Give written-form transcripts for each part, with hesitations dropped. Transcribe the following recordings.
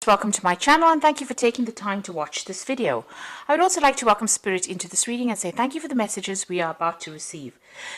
Welcome to my channel and thank you for taking the time to watch this video. I would also like to welcome Spirit into this reading and say thank you for the messages we are about to receive.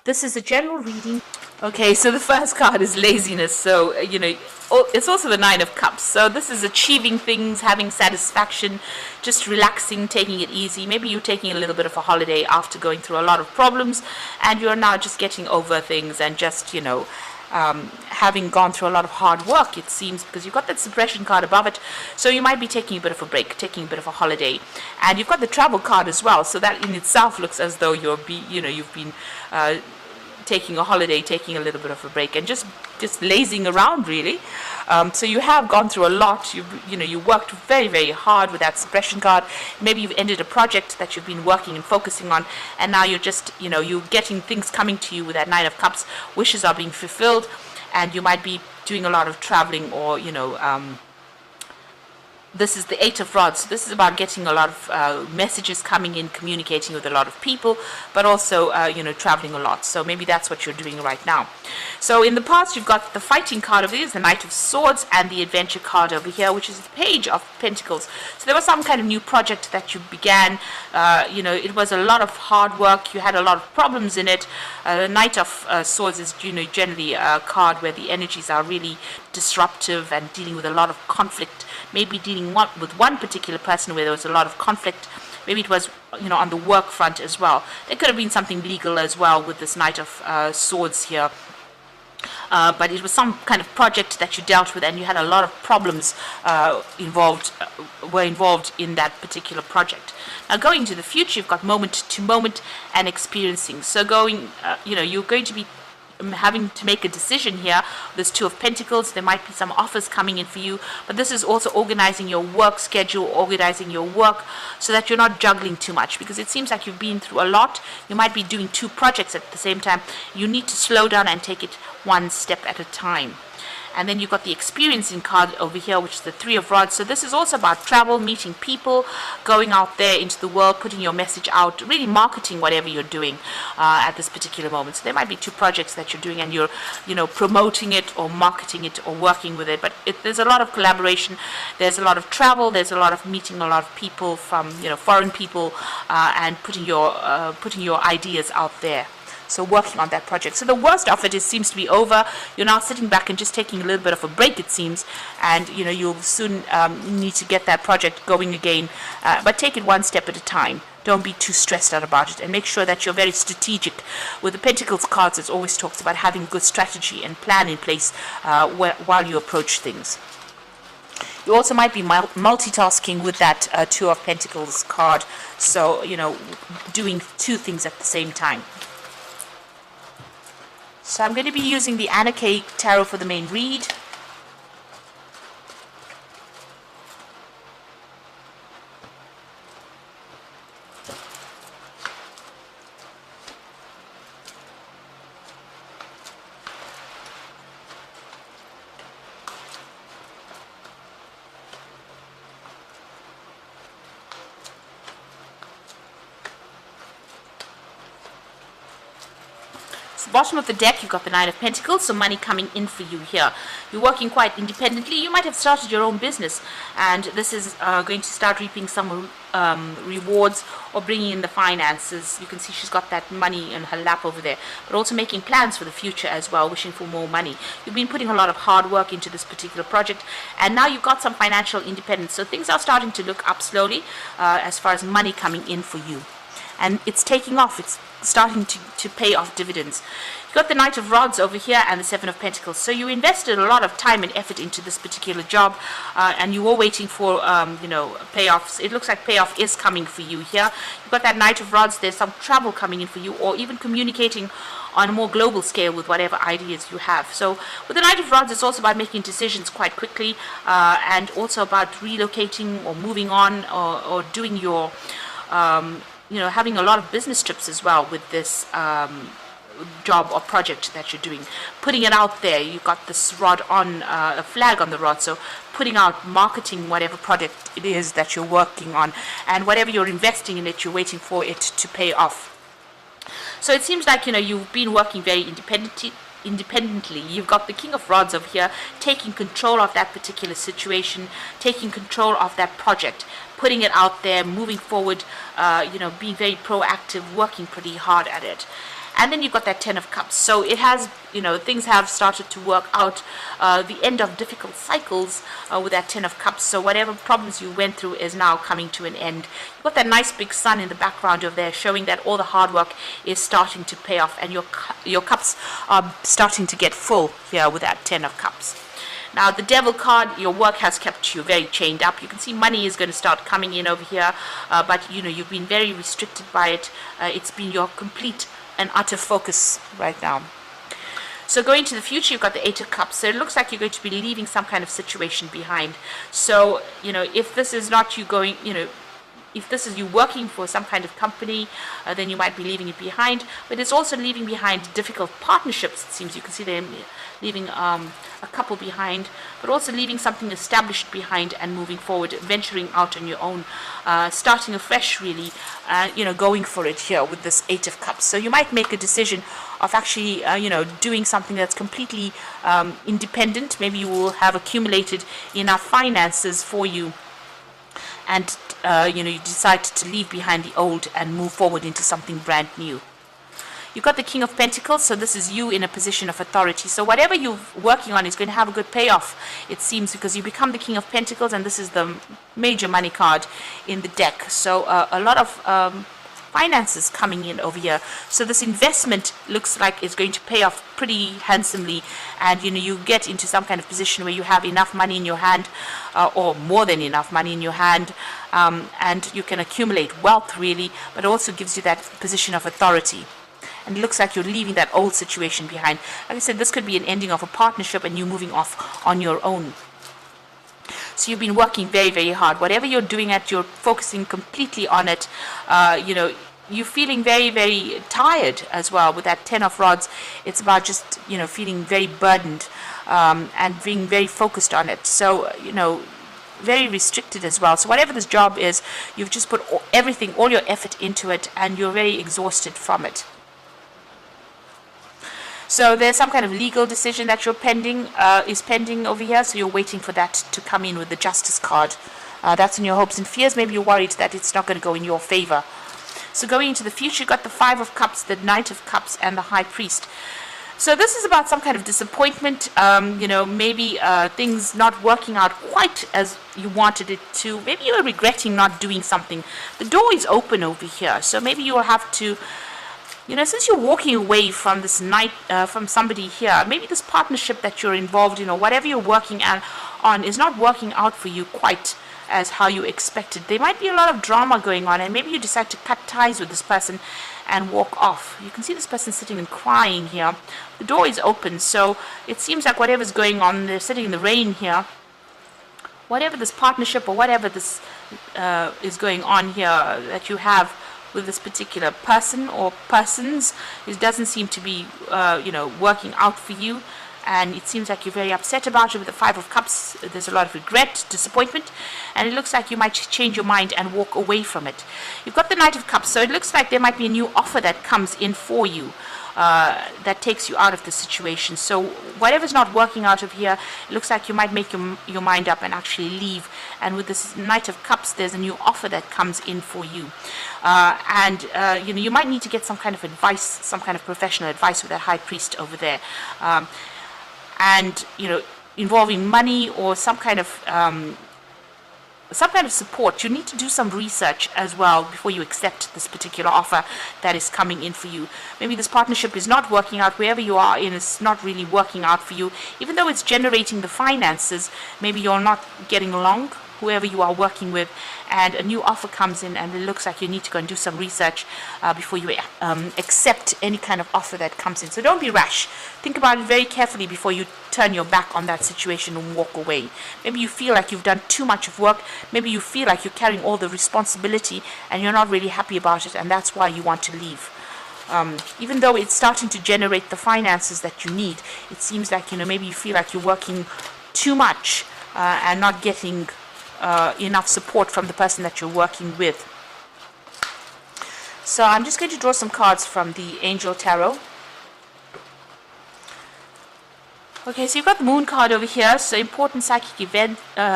This is a general reading. Okay, so the first card is laziness. So, it's also the Nine of Cups. So this is achieving things, having satisfaction, just relaxing, taking it easy. Maybe you're taking a little bit of a holiday after going through a lot of problems and you're now just getting over things and just, having gone through a lot of hard work, it seems, because you've got that suppression card above it. So you might be taking a bit of a break, taking a bit of a holiday. And you've got the travel card as well. So that in itself looks as though you've been taking a holiday, taking a little bit of a break, and just lazing around, really. So you have gone through a lot. You worked very, very hard with that suppression card. Maybe you've ended a project that you've been working and focusing on, and now you're just, you're getting things coming to you with that Nine of Cups. Wishes are being fulfilled, and you might be doing a lot of traveling, or this is the Eight of Rods. So this is about getting a lot of messages coming in, communicating with a lot of people, but also, traveling a lot. So maybe that's what you're doing right now. So in the past, you've got the fighting card over here, the Knight of Swords, and the adventure card over here, which is the Page of Pentacles. So there was some kind of new project that you began. It was a lot of hard work. You had a lot of problems in it. The Knight of Swords is, generally a card where the energies are really disruptive and dealing with a lot of conflict. Maybe dealing with one particular person where there was a lot of conflict. Maybe it was, on the work front as well. There could have been something legal as well with this Knight of Swords here. But it was some kind of project that you dealt with, and you had a lot of problems involved in that particular project. Now, going to the future, you've got moment to moment and experiencing. So you're going to be having to make a decision here. There's Two of Pentacles. There might be some offers coming in for you, but this is also organizing your work schedule, organizing your work so that you're not juggling too much, because it seems like you've been through a lot. You might be doing two projects at the same time. You need to slow down and take it one step at a time. And then you've got the experiencing card over here, which is the Three of Rods. So this is also about travel, meeting people, going out there into the world, putting your message out, really marketing whatever you're doing at this particular moment. So there might be two projects that you're doing and you're, promoting it or marketing it or working with it. But there's a lot of collaboration. There's a lot of travel. There's a lot of meeting a lot of people from, foreign people and putting your ideas out there. So working on that project. So the worst of it seems to be over. You're now sitting back and just taking a little bit of a break, it seems. And, you'll soon need to get that project going again. But take it one step at a time. Don't be too stressed out about it. And make sure that you're very strategic. With the Pentacles cards, it always talks about having good strategy and plan in place while you approach things. You also might be multitasking with that Two of Pentacles card. So, doing two things at the same time. So I'm going to be using the Anna K Tarot for the main read. Bottom of the deck, you've got the Nine of Pentacles, so money coming in for you here. You're working quite independently. You might have started your own business, and this is going to start reaping some rewards or bringing in the finances. You can see she's got that money in her lap over there, but also making plans for the future as well, wishing for more money. You've been putting a lot of hard work into this particular project, and now you've got some financial independence. So things are starting to look up slowly as far as money coming in for you. And it's taking off. It's starting to pay off dividends. You've got the Knight of Rods over here and the Seven of Pentacles. So you invested a lot of time and effort into this particular job, and you were waiting for, payoffs. It looks like payoff is coming for you here. You've got that Knight of Rods. There's some travel coming in for you, or even communicating on a more global scale with whatever ideas you have. So with the Knight of Rods, it's also about making decisions quite quickly, and also about relocating or moving on, or doing your having a lot of business trips as well with this job or project that you're doing. Putting it out there. You've got this rod on, a flag on the rod, so putting out, marketing whatever project it is that you're working on, and whatever you're investing in it, you're waiting for it to pay off. So it seems like, you've been working very independently, independently. You've got the King of Rods over here taking control of that particular situation, taking control of that project, putting it out there, moving forward, being very proactive, working pretty hard at it. And then you've got that Ten of Cups. So it has, things have started to work out. The end of difficult cycles with that Ten of Cups. So whatever problems you went through is now coming to an end. You've got that nice big sun in the background over there, showing that all the hard work is starting to pay off, and your cups are starting to get full here with that Ten of Cups. Now, the Devil card, your work has kept you very chained up. You can see money is going to start coming in over here, but you've been very restricted by it. It's been your complete and utter focus right now. So going to the future, you've got the Eight of Cups. So it looks like you're going to be leaving some kind of situation behind. So, if this is not you going, if this is you working for some kind of company, then you might be leaving it behind. But it's also leaving behind difficult partnerships, it seems. You can see them leaving a couple behind, but also leaving something established behind and moving forward, venturing out on your own, starting afresh, really, going for it here with this Eight of Cups. So you might make a decision of actually, doing something that's completely independent. Maybe you will have accumulated enough finances for you, and you decide to leave behind the old and move forward into something brand new. You've got the King of Pentacles, so this is you in a position of authority. So whatever you're working on is going to have a good payoff, it seems, because you become the King of Pentacles, and this is the major money card in the deck. So a lot of finances coming in over here. So this investment looks like it's going to pay off pretty handsomely, and you get into some kind of position where you have enough money in your hand, or more than enough money in your hand, and you can accumulate wealth, really, but also gives you that position of authority. And it looks like you're leaving that old situation behind. Like I said, this could be an ending of a partnership and you moving off on your own. So you've been working very, very hard. Whatever you're doing you're focusing completely on it. You're feeling very, very tired as well with that Ten of Rods. It's about just, feeling very burdened, and being very focused on it. So, very restricted as well. So whatever this job is, you've just put everything, all your effort into it, and you're very exhausted from it. So there's some kind of legal decision that you're pending over here. So you're waiting for that to come in with the Justice card. That's in your hopes and fears. Maybe you're worried that it's not going to go in your favor. So going into the future, you've got the Five of Cups, the Knight of Cups, and the High Priest. So this is about some kind of disappointment, maybe things not working out quite as you wanted it to. Maybe you're regretting not doing something. The door is open over here. So maybe you'll have to, since you're walking away from this from somebody here, maybe this partnership that you're involved in, or whatever you're working on is not working out for you quite as how you expected. There might be a lot of drama going on, and maybe you decide to cut ties with this person and walk off. You can see this person sitting and crying here. The door is open, so it seems like whatever's going on, they're sitting in the rain here. Whatever this partnership or whatever this is going on here that you have with this particular person or persons, it doesn't seem to be working out for you, and it seems like you're very upset about it. With the Five of Cups, there's a lot of regret, disappointment, and it looks like you might change your mind and walk away from it. You've got the Knight of Cups, so it looks like there might be a new offer that comes in for you, that takes you out of the situation. So whatever's not working out of here, it looks like you might make your mind up and actually leave. And with this Knight of Cups, there's a new offer that comes in for you. You might need to get some kind of advice, some kind of professional advice with that High Priest over there. Involving money or some kind of support. You need to do some research as well before you accept this particular offer that is coming in for you. Maybe this partnership is not working out. Wherever you are in, it's not really working out for you. Even though it's generating the finances, maybe you're not getting along, whoever you are working with, and a new offer comes in, and it looks like you need to go and do some research before you accept any kind of offer that comes in. So don't be rash. Think about it very carefully before you turn your back on that situation and walk away. Maybe you feel like you've done too much of work. Maybe you feel like you're carrying all the responsibility and you're not really happy about it, and that's why you want to leave. Even though it's starting to generate the finances that you need, it seems like, maybe you feel like you're working too much and not getting enough support from the person that you're working with. So I'm just going to draw some cards from the Angel Tarot. Okay, so you've got the moon card over here. So important psychic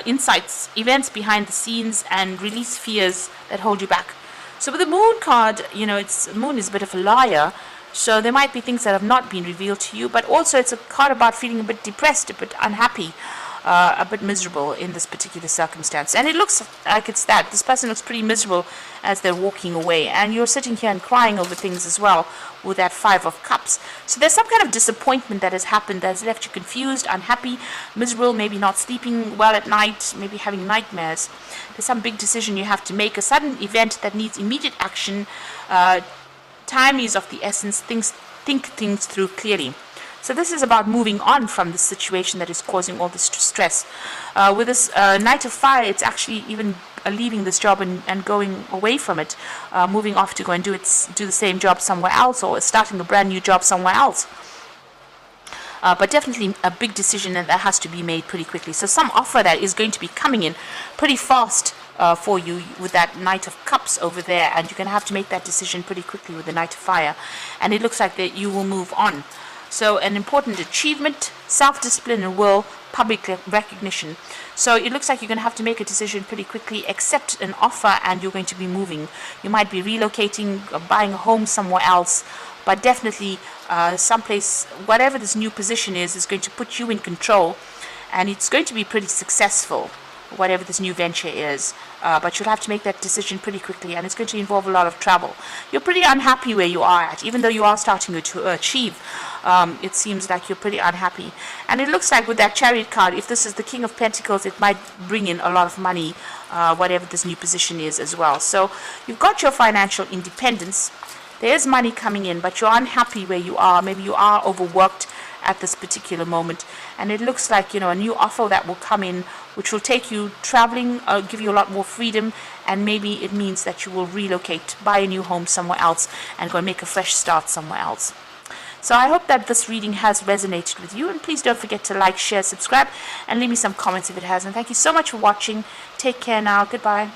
insights, events behind the scenes, and release fears that hold you back. So with the moon card, moon is a bit of a liar. So there might be things that have not been revealed to you, but also it's a card about feeling a bit depressed, a bit unhappy, a bit miserable in this particular circumstance. And it looks like it's that. This person looks pretty miserable as they're walking away. And you're sitting here and crying over things as well with that Five of Cups. So there's some kind of disappointment that has happened that has left you confused, unhappy, miserable, maybe not sleeping well at night, maybe having nightmares. There's some big decision you have to make, a sudden event that needs immediate action. Time is of the essence. Think things through clearly. So this is about moving on from the situation that is causing all this stress. With this Knight of Fire, it's actually even leaving this job and going away from it, moving off to go and do the same job somewhere else, or starting a brand new job somewhere else. But definitely a big decision that has to be made pretty quickly. So some offer that is going to be coming in pretty fast for you with that Knight of Cups over there, and you're going to have to make that decision pretty quickly with the Knight of Fire. And it looks like that you will move on. So an important achievement, self-discipline and will, public recognition. So it looks like you're going to have to make a decision pretty quickly, accept an offer, and you're going to be moving. You might be relocating, or buying a home somewhere else, but definitely someplace, whatever this new position is going to put you in control, and it's going to be pretty successful, whatever this new venture is. But you'll have to make that decision pretty quickly, and it's going to involve a lot of travel. You're pretty unhappy where you are at, even though you are starting to achieve. It seems like you're pretty unhappy. And it looks like with that Chariot card, if this is the King of Pentacles, it might bring in a lot of money, whatever this new position is as well. So you've got your financial independence. There's money coming in, but you're unhappy where you are. Maybe you are overworked at this particular moment, and it looks like a new offer that will come in, which will take you traveling, give you a lot more freedom, and maybe it means that you will relocate, buy a new home somewhere else, and go and make a fresh start somewhere else. So I hope that this reading has resonated with you, and please don't forget to like, share, subscribe, and leave me some comments if it has. And thank you so much for watching. Take care now. Goodbye.